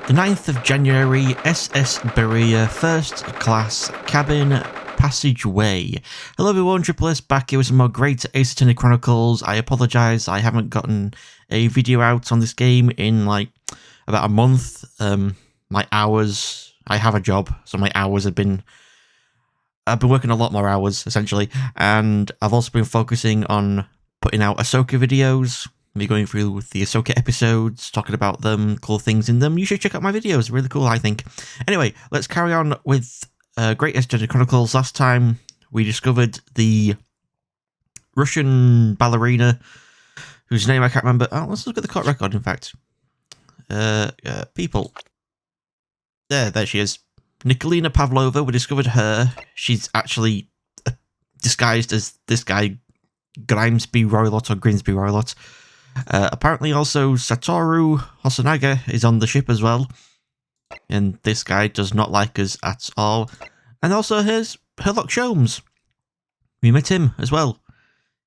The 9th of January, SS Berea, first class, cabin, passageway. Hello everyone, Triple S back here with some more great Ace Attorney Chronicles. I apologise, I haven't gotten a video out on this game in like about a month. My hours, I have a job, so my hours have been... I've been working a lot more hours, essentially, and I've also been focusing on putting out Ahsoka videos, me going through the Ahsoka episodes, talking about them, cool things in them. You should check out my videos, really cool, I think. Anyway, let's carry on with Great Ace Attorney Chronicles. Last time, we discovered the Russian ballerina, whose name I can't remember. Oh, let's look at the court record, in fact. People. There she is. Nikolina Pavlova, we discovered her. She's actually disguised as this guy, Grimsby Roylott or Grimsby Roylott. Apparently also Satoru Hosonaga is on the ship as well. And this guy does not like us at all. And also here's Herlock Sholmes. We met him as well.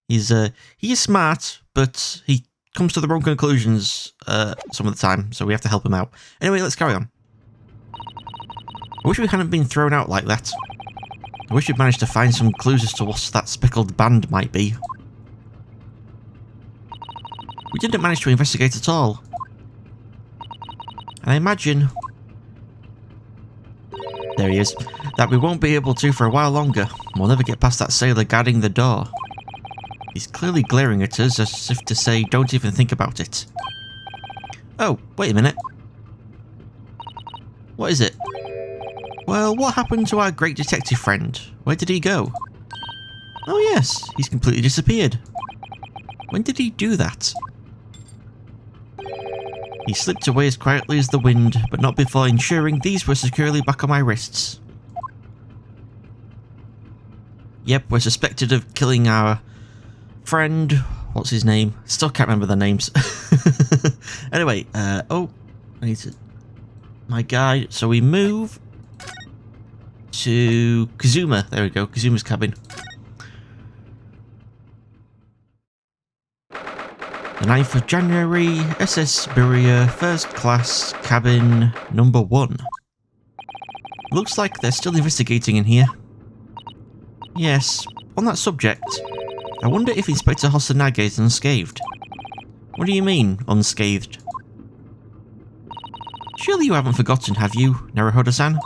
He is smart, but he comes to the wrong conclusions some of the time, so we have to help him out. Anyway, let's carry on. I wish we hadn't been thrown out like that. I wish we'd managed to find some clues as to what that speckled band might be. We didn't manage to investigate at all. And I imagine... There he is. That we won't be able to for a while longer. We'll never get past that sailor guarding the door. He's clearly glaring at us as if to say, don't even think about it. Oh, wait a minute. What is it? Well, what happened to our great detective friend? Where did he go? Oh yes, he's completely disappeared. When did he do that? He slipped away as quietly as the wind, but not before ensuring these were securely back on my wrists. Yep, we're suspected of killing our friend. What's his name? Still can't remember the names. Anyway, oh, I need to... My guide. So we move to Kazuma. There we go, Kazuma's cabin. The 9th of January, SS Berea, first class, cabin number 1. Looks like they're still investigating in here. Yes, on that subject, I wonder if Inspector Hosonaga is unscathed. What do you mean, unscathed? Surely you haven't forgotten, have you, Naruhodo-san?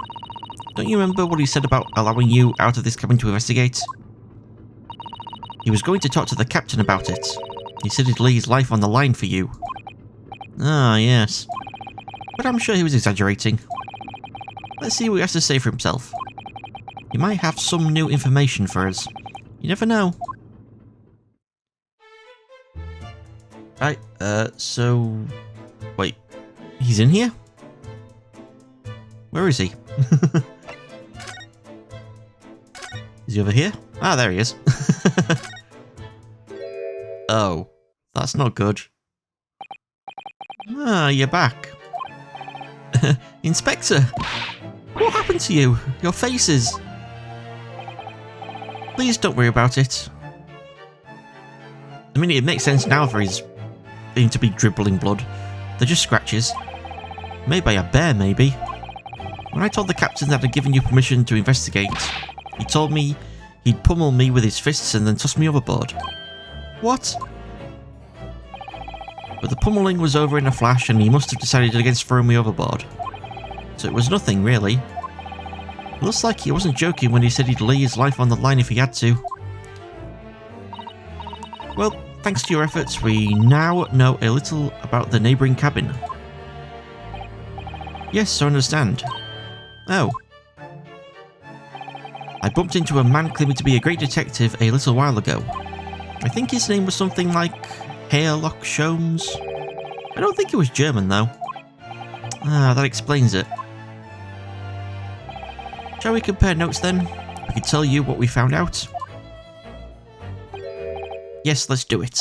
Don't you remember what he said about allowing you out of this cabin to investigate? He was going to talk to the captain about it. He said he'd lay his life on the line for you. Ah, yes. But I'm sure he was exaggerating. Let's see what he has to say for himself. He might have some new information for us. You never know. Right, so... Wait, he's in here? Where is he? Is he over here? Ah, there he is. Oh, that's not good. Ah, you're back. Inspector! What happened to you? Your faces? Please don't worry about it. I mean, it makes sense now for him to be dribbling blood. They're just scratches. Made by a bear, maybe. When I told the captain that I'd given you permission to investigate, he told me he'd pummel me with his fists and then toss me overboard. What? But the pummeling was over in a flash and he must have decided against throwing me overboard. So it was nothing, really. It looks like he wasn't joking when he said he'd lay his life on the line if he had to. Well, thanks to your efforts, we now know a little about the neighbouring cabin. Yes, I understand. Oh. I bumped into a man claiming to be a great detective a little while ago. I think his name was something like Herlock Sholmes. I don't think it was German, though. Ah, that explains it. Shall we compare notes, then? I can tell you what we found out. Yes, let's do it.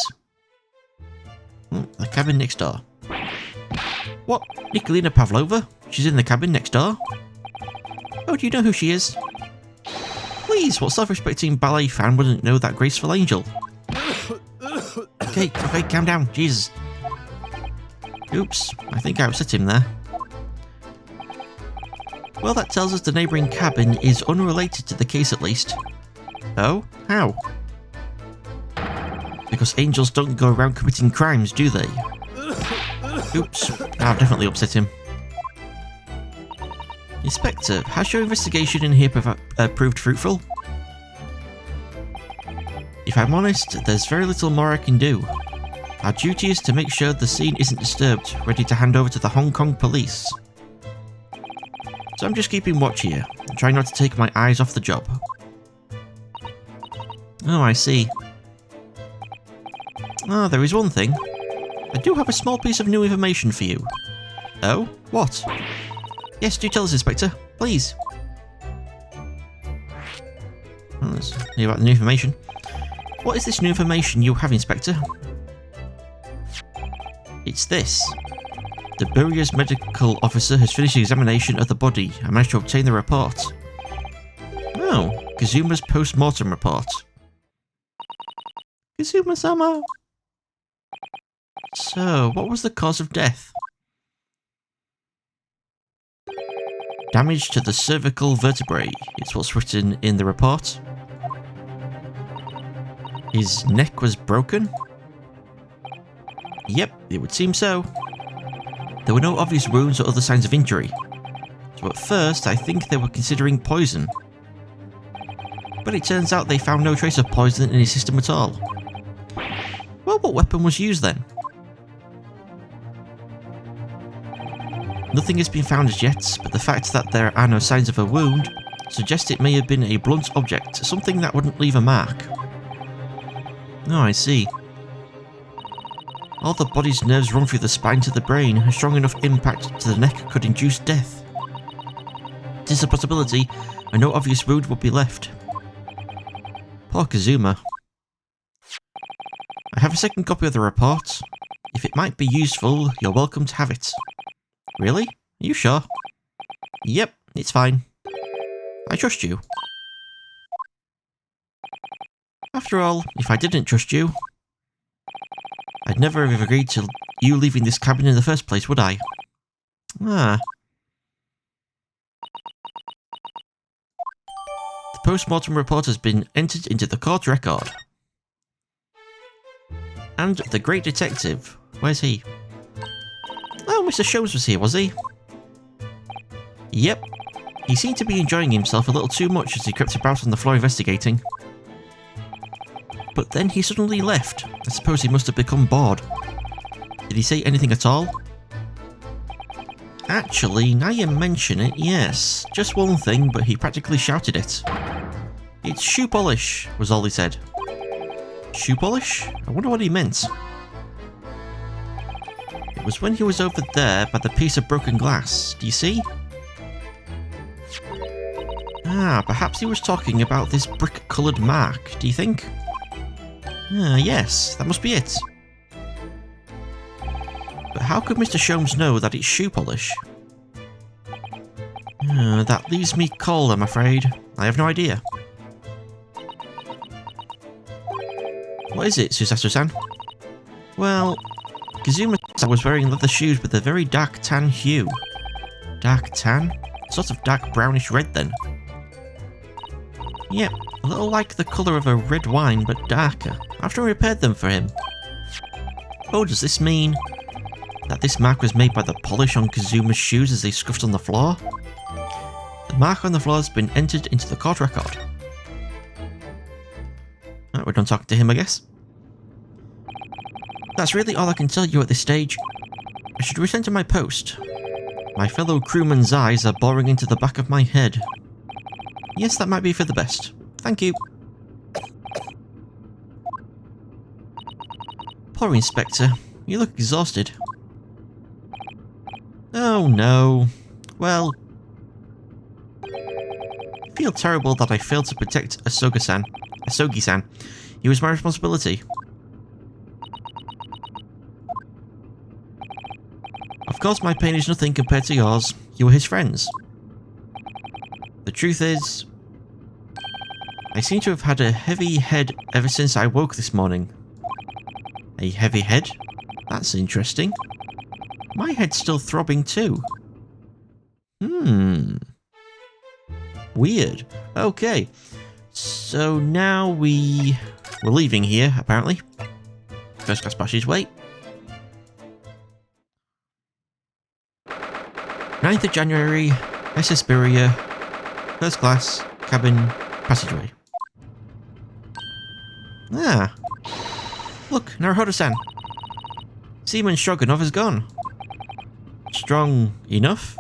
The cabin next door. What? Nikolina Pavlova? She's in the cabin next door? Oh, do you know who she is? Please, what self-respecting ballet fan wouldn't know that graceful angel? Okay, calm down, Jesus. Oops, I think I upset him there. Well, that tells us the neighbouring cabin is unrelated to the case at least. Oh? How? Because angels don't go around committing crimes, do they? Oops, I've definitely upset him. Inspector, has your investigation in here proved fruitful? If I'm honest, there's very little more I can do. Our duty is to make sure the scene isn't disturbed, ready to hand over to the Hong Kong police. So I'm just keeping watch here, and trying not to take my eyes off the job. Oh, I see. Ah, there is one thing. I do have a small piece of new information for you. Oh? What? Yes, do tell us, Inspector. Please. Well, let's hear about the new information. What is this new information you have, Inspector? It's this. The Burial's medical officer has finished the examination of the body and managed to obtain the report. Oh, Kazuma's post-mortem report. Kazuma-sama! So, what was the cause of death? Damage to the cervical vertebrae is what's written in the report. His neck was broken? Yep, it would seem so. There were no obvious wounds or other signs of injury. So at first, I think they were considering poison. But it turns out they found no trace of poison in his system at all. Well, what weapon was used then? Nothing has been found as yet, but the fact that there are no signs of a wound suggests it may have been a blunt object, something that wouldn't leave a mark. Oh, I see. All the body's nerves run through the spine to the brain, a strong enough impact to the neck could induce death. It is a possibility, and no obvious wound would be left. Poor Kazuma. I have a second copy of the report. If it might be useful, you're welcome to have it. Really? Are you sure? Yep, it's fine. I trust you. After all, if I didn't trust you, I'd never have agreed to you leaving this cabin in the first place, would I? Ah. The post-mortem report has been entered into the court record. And the great detective, where's he? Oh, Mr. Sholmes was here, was he? Yep. He seemed to be enjoying himself a little too much as he crept about on the floor investigating. But then he suddenly left. I suppose he must have become bored. Did he say anything at all? Actually, now you mention it, yes. Just one thing, but he practically shouted it. It's shoe polish, was all he said. Shoe polish? I wonder what he meant. It was when he was over there by the piece of broken glass. Do you see? Ah, perhaps he was talking about this brick-coloured mark, do you think? Ah, yes, that must be it. But how could Mr. Sholmes know that it's shoe polish? That leaves me cold, I'm afraid. I have no idea. What is it, Susasu-san? Well, Kazuma-san was wearing leather shoes with a very dark tan hue. Dark tan? Sort of dark brownish red then. Yep, a little like the colour of a red wine, but darker. I often repaired them for him. Oh, does this mean that this mark was made by the polish on Kazuma's shoes as they scuffed on the floor? The mark on the floor has been entered into the court record. Right, we're done talking to him, I guess. That's really all I can tell you at this stage. I should return to my post. My fellow crewman's eyes are boring into the back of my head. Yes, that might be for the best. Thank you. Poor Inspector. You look exhausted. Oh no. Well, I feel terrible that I failed to protect Asogi-san. He was my responsibility. Of course my pain is nothing compared to yours. You were his friends. The truth is, I seem to have had a heavy head ever since I woke this morning. A heavy head? That's interesting. My head's still throbbing too. Weird. Okay. So now we're leaving here, apparently. First class passageway. 9th of January, SS Beria, first class, cabin, passageway. Ah. Look, Naruhodo-san. Seaman Stroganov is gone. Strong enough?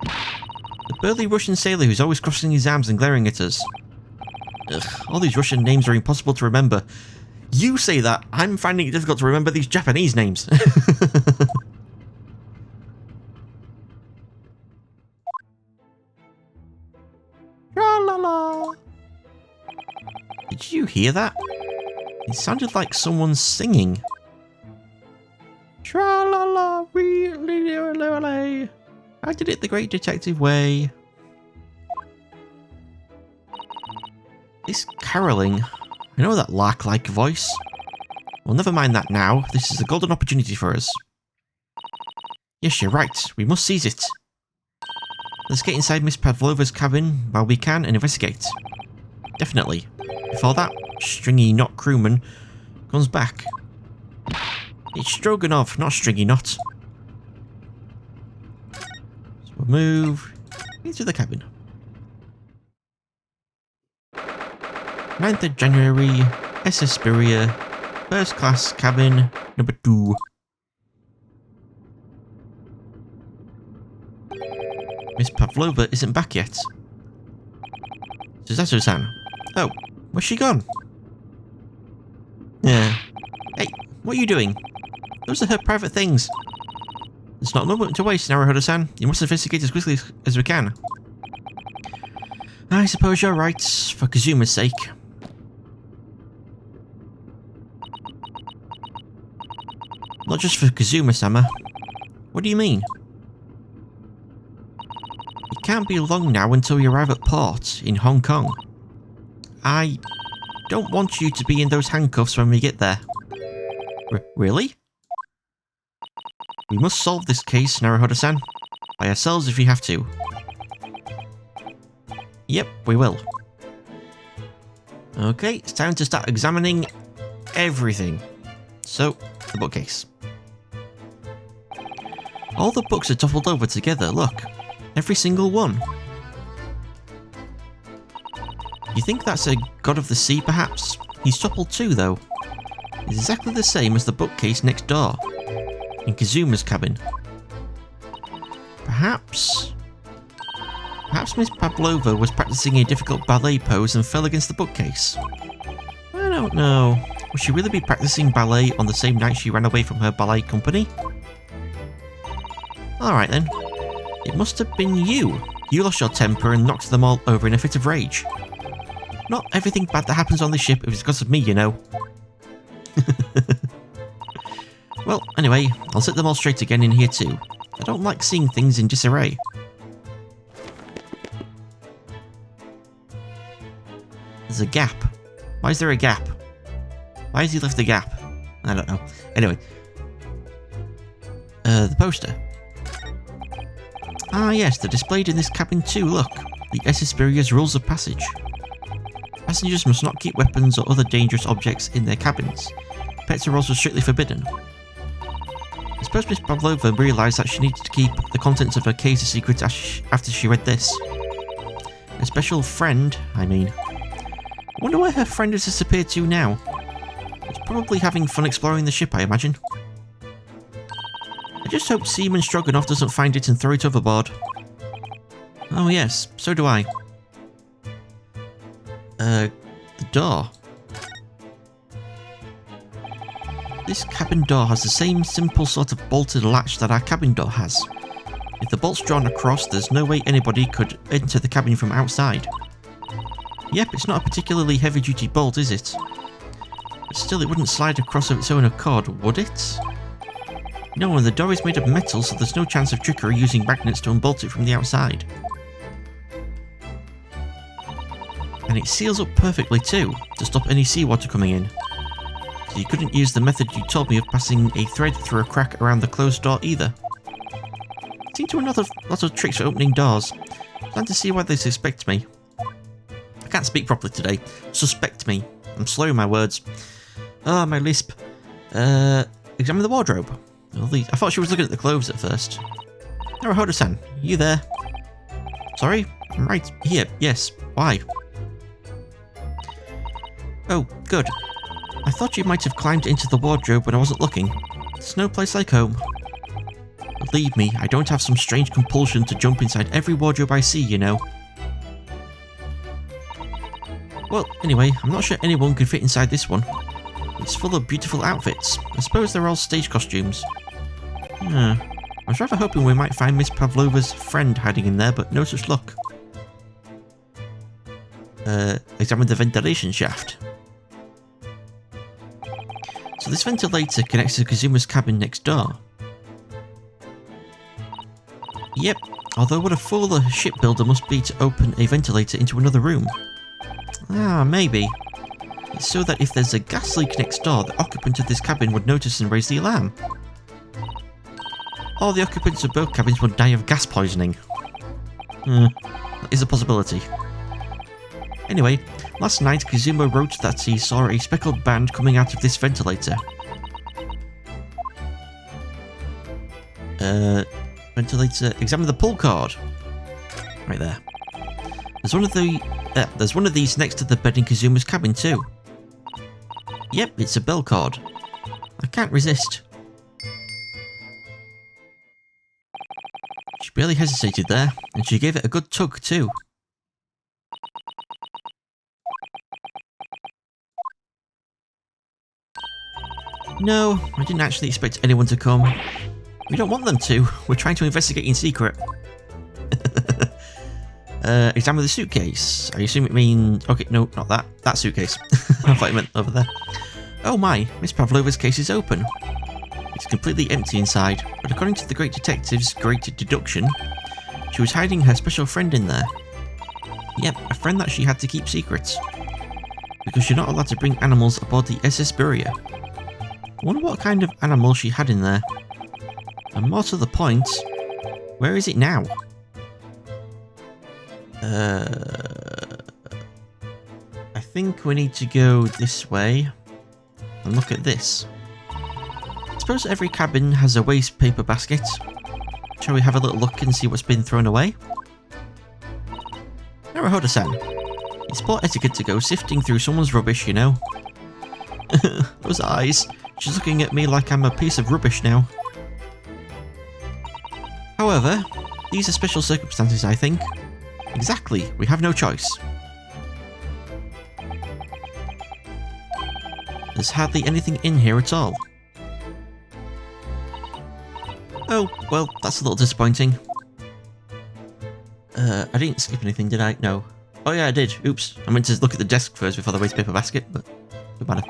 The burly Russian sailor who's always crossing his arms and glaring at us. Ugh, all these Russian names are impossible to remember. You say that, I'm finding it difficult to remember these Japanese names. Tra-la-la. Did you hear that? It sounded like someone singing. Tra-la-la, really, I did it the great detective way. This caroling, I know that lark-like voice. Well, never mind that now. This is a golden opportunity for us. Yes, you're right. We must seize it. Let's get inside Miss Pavlova's cabin while we can and investigate. Definitely. Before that stringy knot crewman comes back. It's Stroganov, not Stringy Knot. So we'll move into the cabin. 9th of January, SS Beria, first class cabin number 2. Miss Pavlova isn't back yet. Suzato-san. Oh, where's she gone? Yeah. Hey, what are you doing? Those are her private things. There's not a moment to waste, Naruhodo-san. You must investigate as quickly as we can. I suppose you're right, for Kazuma's sake. Not just for Kazuma-sama. What do you mean? It can't be long now until we arrive at port in Hong Kong. I don't want you to be in those handcuffs when we get there. Really? We must solve this case, Naruhodo-san. By ourselves if we have to. Yep, we will. Okay, it's time to start examining everything. So, the bookcase. All the books are toppled over together, look. Every single one. You think that's a god of the sea, perhaps? He's toppled too, though. It's exactly the same as the bookcase next door. In Kazuma's cabin. Perhaps Miss Pavlova was practicing a difficult ballet pose and fell against the bookcase. I don't know. Would she really be practicing ballet on the same night she ran away from her ballet company? Alright then. It must have been you. You lost your temper and knocked them all over in a fit of rage. Not everything bad that happens on this ship is because of me, you know. Well, anyway, I'll set them all straight again in here too. I don't like seeing things in disarray. There's a gap. Why is there a gap? Why has he left a gap? I don't know. Anyway. The poster. Ah yes, they're displayed in this cabin too, look. The SS Beria's rules of passage. Passengers must not keep weapons or other dangerous objects in their cabins. Pets are also strictly forbidden. I suppose Miss Pavlova realised that she needed to keep the contents of her case a secret after she read this. A special friend, I mean. I wonder where her friend has disappeared to now. It's probably having fun exploring the ship, I imagine. I just hope Seaman Stroganov doesn't find it and throw it overboard. Oh yes, so do I. The door. This cabin door has the same simple sort of bolted latch that our cabin door has. If the bolt's drawn across, there's no way anybody could enter the cabin from outside. Yep, it's not a particularly heavy-duty bolt, is it? But still, it wouldn't slide across of its own accord, would it? No, and the door is made of metal, so there's no chance of trickery using magnets to unbolt it from the outside. And it seals up perfectly too, to stop any seawater coming in. So you couldn't use the method you told me of passing a thread through a crack around the closed door either. Seem to know a lot of tricks for opening doors. Time to see why they suspect me. I can't speak properly today. Suspect me. I'm slurring my words. Oh, my lisp. Examine the wardrobe. I thought she was looking at the clothes at first. Naruhodo-san, you there? Sorry? I'm right here. Yes. Why? Oh, good. I thought you might have climbed into the wardrobe when I wasn't looking. There's no place like home. Believe me, I don't have some strange compulsion to jump inside every wardrobe I see, you know. Well, anyway, I'm not sure anyone could fit inside this one. It's full of beautiful outfits. I suppose they're all stage costumes. I was rather hoping we might find Miss Pavlova's friend hiding in there, but no such luck. Examine the ventilation shaft. So this ventilator connects to Kazuma's cabin next door. Yep, although what a fool a shipbuilder must be to open a ventilator into another room. Ah, maybe. It's so that if there's a gas leak next door, the occupant of this cabin would notice and raise the alarm. Or the occupants of both cabins would die of gas poisoning. That is a possibility. Anyway, last night Kazuma wrote that he saw a speckled band coming out of this ventilator. Ventilator, examine the pull cord. Right there. There's one of these next to the bed in Kazuma's cabin too. Yep, it's a bell cord. I can't resist. She barely hesitated there, and she gave it a good tug too. No, I didn't actually expect anyone to come. We don't want them to. We're trying to investigate in secret. Examine the suitcase. I assume it means... Okay, no, not that. That suitcase. I thought it meant over there. Oh my, Miss Pavlova's case is open. It's completely empty inside, but according to the great detective's great deduction, she was hiding her special friend in there. Yep, a friend that she had to keep secret. Because you're not allowed to bring animals aboard the SS Beria. I wonder what kind of animal she had in there. And more to the point, where is it now? I think we need to go this way and look at this. I suppose every cabin has a waste paper basket. Shall we have a little look and see what's been thrown away? Naruhodo-san, it's poor etiquette to go sifting through someone's rubbish, you know. Those eyes. She's looking at me like I'm a piece of rubbish now. However, these are special circumstances, I think. Exactly, we have no choice. There's hardly anything in here at all. Oh, well, that's a little disappointing. I didn't skip anything, did I? No. Oh yeah, I did. Oops. I meant to look at the desk first before the waste paper basket, but no matter.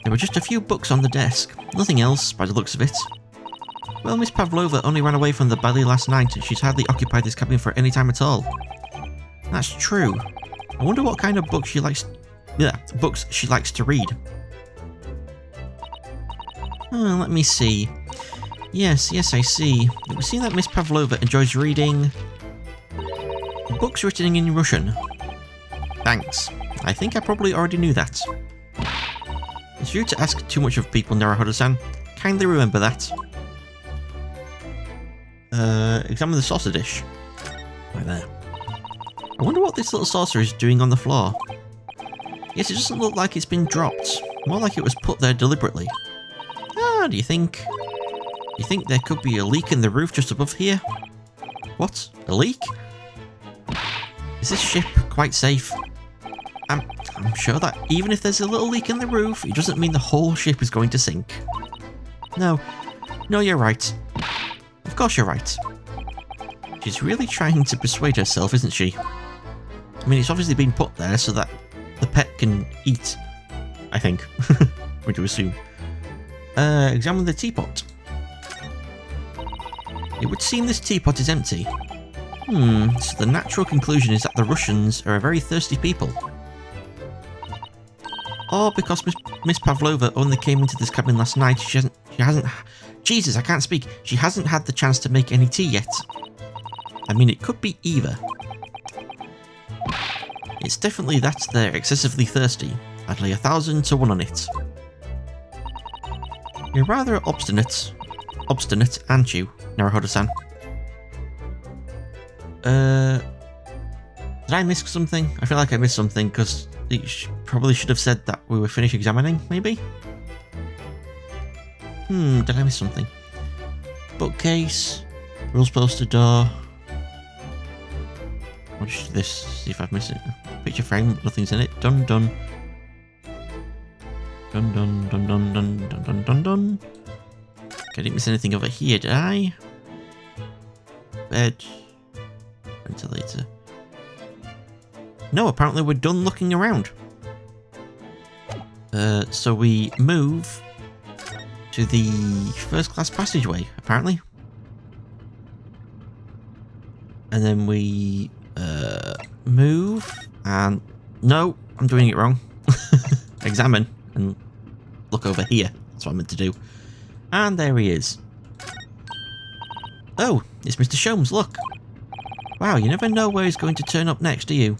There were just a few books on the desk. Nothing else, by the looks of it. Well, Miss Pavlova only ran away from the ballet last night, and she's hardly occupied this cabin for any time at all. That's true. I wonder what kind of books she likes... books she likes to read. Let me see. Yes, I see. It would seem that Miss Pavlova enjoys reading... books written in Russian. Thanks. I think I probably already knew that. It's rude to ask too much of people, Naruhodo-san. Kindly remember that. Examine the saucer dish. Right there. I wonder what this little saucer is doing on the floor. Yes, it doesn't look like it's been dropped. More like it was put there deliberately. Do you think there could be a leak in the roof just above here? What? A leak? Is this ship quite safe? I'm sure that even if there's a little leak in the roof, it doesn't mean the whole ship is going to sink. No, you're right. Of course you're right. She's really trying to persuade herself, isn't she? I mean, it's obviously been put there so that the pet can eat, I think. We do assume. Examine the teapot. It would seem this teapot is empty. So the natural conclusion is that the Russians are a very thirsty people. Or because Miss Pavlova only came into this cabin last night, she hasn't... Jesus, I can't speak. She hasn't had the chance to make any tea yet. I mean, it could be either. It's definitely that they're excessively thirsty. I'd lay 1,000 to 1 on it. You're rather obstinate. Obstinate, aren't you, Naruhodo-san? Did I miss something? I feel like I missed something, because it probably should have said that we were finished examining, maybe? Did I miss something? Bookcase, rules poster door. Watch this, see if I've missed it. Picture frame, nothing's in it. Done, done. Dun dun dun dun dun dun dun dun dun. I didn't miss anything over here, did I? Bed. Ventilator. No, apparently we're done looking around. So we move to the first class passageway, apparently. And then we move and... No, I'm doing it wrong. Examine and look over here. That's what I meant to do. And there he is. Oh, it's Mr. Sholmes, look. Wow, you never know where he's going to turn up next, do you?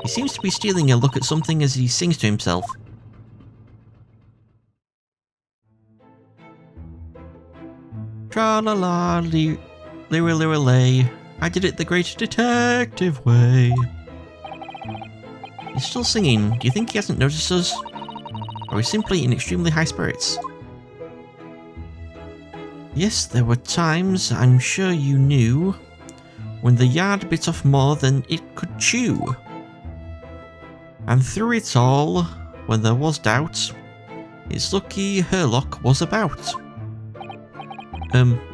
He seems to be stealing a look at something as he sings to himself. Tra-la-la, lira-lira-lay. I did it the great detective way. He's still singing. Do you think he hasn't noticed us? Or is he simply in extremely high spirits? Yes, there were times, I'm sure you knew, when the yard bit off more than it could chew. And through it all, when there was doubt, it's lucky Herlock was about.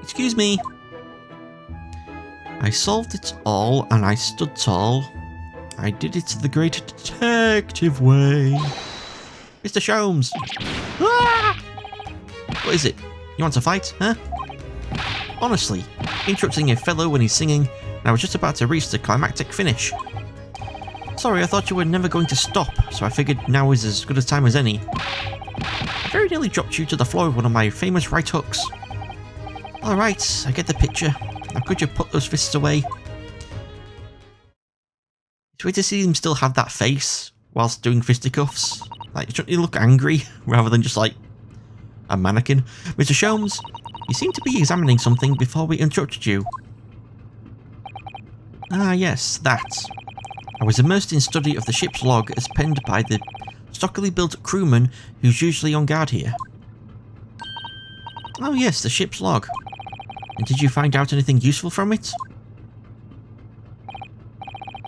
Excuse me. I solved it all and I stood tall. I did it the great detective way. Mr. Sholmes! Ah! What is it? You want to fight, huh? Honestly, interrupting a fellow when he's singing, and I was just about to reach the climactic finish. Sorry, I thought you were never going to stop, so I figured now is as good a time as any. I very nearly dropped you to the floor with one of my famous right hooks. Alright, I get the picture. Now could you put those fists away? It's weird to see him still have that face whilst doing fisticuffs. Like, shouldn't he look angry rather than just like a mannequin? Mr. Sholmes, you seem to be examining something before we interrupted you. Ah yes, that. I was immersed in study of the ship's log as penned by the stockily built crewman who's usually on guard here. Oh yes, the ship's log. And did you find out anything useful from it?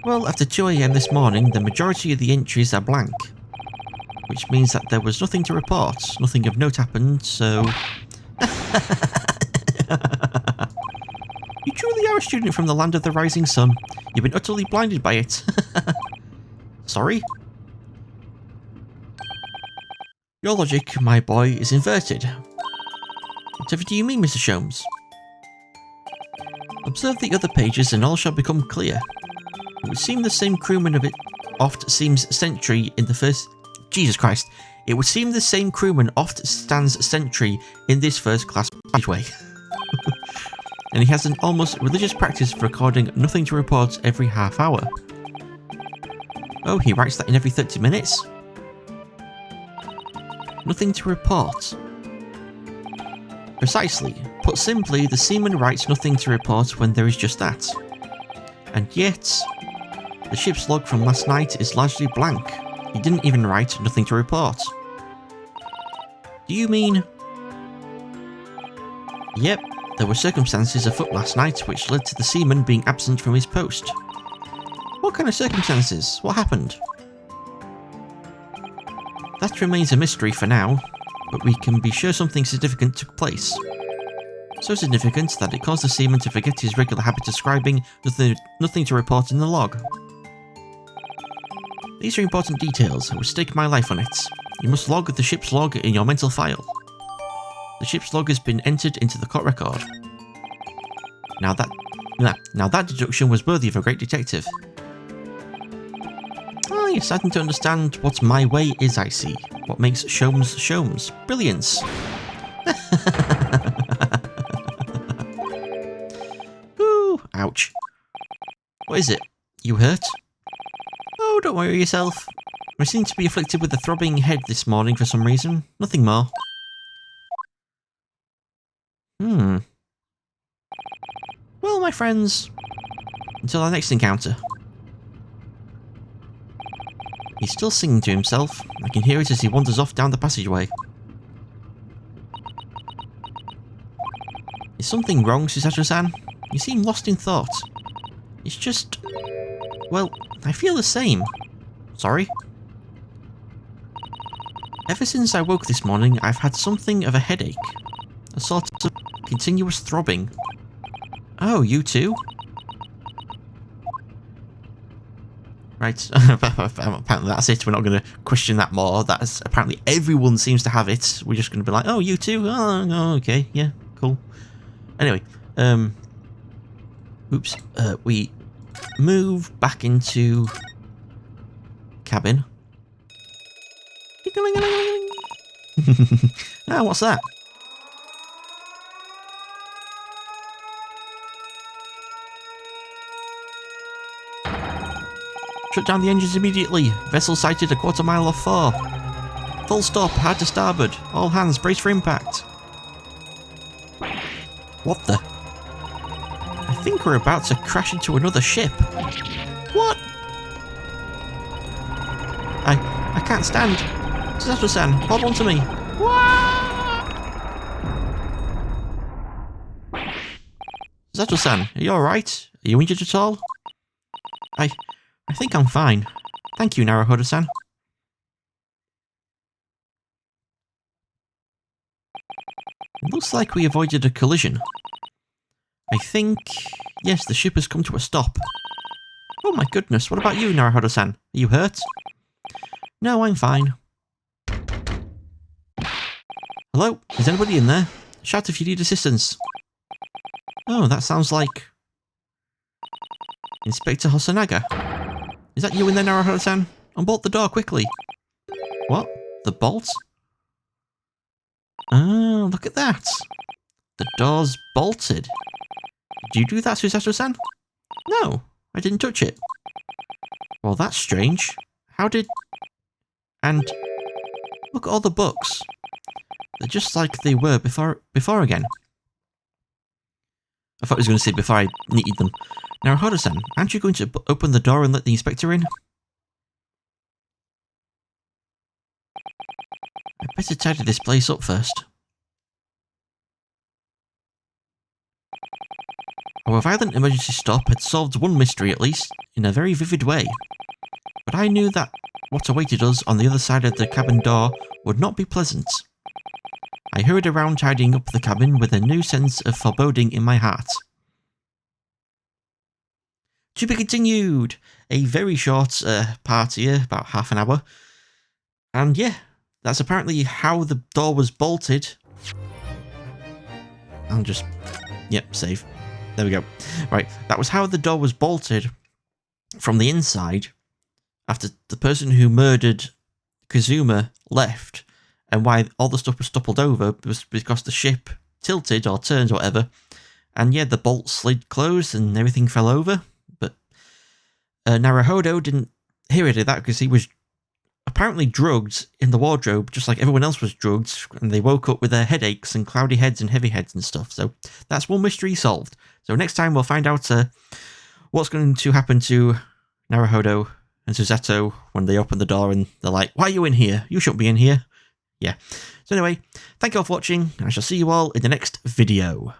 Well, after 2 AM this morning, the majority of the entries are blank. Which means that there was nothing to report, nothing of note happened, so... You truly are a student from the land of the rising sun. You've been utterly blinded by it. Sorry? Your logic, my boy, is inverted. Whatever do you mean, Mr. Sholmes? Observe the other pages and all shall become clear. It would seem the same crewman of it oft seems sentry in the first... Jesus Christ. It would seem the same crewman oft stands sentry in this first class passageway. And he has an almost religious practice for recording nothing to report every half hour. Oh, he writes that in every 30 minutes? Nothing to report. Precisely. Put simply, the seaman writes nothing to report when there is just that. And yet, the ship's log from last night is largely blank. He didn't even write nothing to report. Do you mean... Yep, there were circumstances afoot last night which led to the seaman being absent from his post. What kind of circumstances? What happened? That remains a mystery for now, but we can be sure something significant took place. So significant that it caused the seaman to forget his regular habit of scribing nothing to report in the log. These are important details. I would stake my life on it. You must log the ship's log in your mental file. The ship's log has been entered into the court record. Now that deduction was worthy of a great detective. Ah, you're starting to understand what my way is, I see. What makes Sholmes Sholmes. Brilliance. Ooh, ouch. What is it? You hurt? don't worry yourself. I seem to be afflicted with a throbbing head this morning for some reason. Nothing more. Well, my friends, until our next encounter. He's still singing to himself. I can hear it as he wanders off down the passageway. Is something wrong, Susato-san? You seem lost in thought. It's just... well, I feel the same. Sorry? Ever since I woke this morning, I've had something of a headache. A sort of continuous throbbing. Oh, you too? Right, apparently that's it. We're not going to question that more. That's apparently everyone seems to have it. We're just going to be like, oh, you too? Oh, okay, yeah, cool. Anyway, oops, we move back into cabin. Ah, what's that? Shut down the engines immediately. Vessel sighted a quarter-mile off 4. Full stop, hard to starboard. All hands, brace for impact. What the? I think we're about to crash into another ship. What? I can't stand. Susato-san, hold on to me. Susato-san, are you alright? Are you injured at all? I think I'm fine. Thank you, Naruhodo-san. It looks like we avoided a collision. I think... yes, the ship has come to a stop. Oh my goodness, what about you, Naruhodo-san? Are you hurt? No, I'm fine. Hello? Is anybody in there? Shout if you need assistance. Oh, that sounds like... Inspector Hosonaga. Is that you in there, Naruhodo-san? Unbolt the door quickly. What? The bolt? Oh, look at that. The door's bolted. Did you do that, Susato-san? No, I didn't touch it. Well, that's strange. How did... and... look at all the books. They're just like they were before again. I thought I was going to say before I needed them. Naruhodo-san, aren't you going to open the door and let the inspector in? I better tidy this place up first. Our violent emergency stop had solved one mystery at least, in a very vivid way. But I knew that what awaited us on the other side of the cabin door would not be pleasant. I hurried around tidying up the cabin with a new sense of foreboding in my heart. To be continued! A very short part here, about half an hour. And yeah, that's apparently how the door was bolted. I'll just... yep, save. There we go. Right, that was how the door was bolted from the inside after the person who murdered Kazuma left, and why all the stuff was toppled over was because the ship tilted or turned or whatever, and yeah, the bolt slid closed and everything fell over. But Naruhodo didn't hear any of that because he was apparently drugged in the wardrobe, just like everyone else was drugged, and they woke up with their headaches and cloudy heads and heavy heads and stuff. So that's one mystery solved. So next time we'll find out what's going to happen to Naruhodo and Susato when they open the door and they're like, why are you in here? You shouldn't be in here. Yeah. So anyway, thank you all for watching, and I shall see you all in the next video.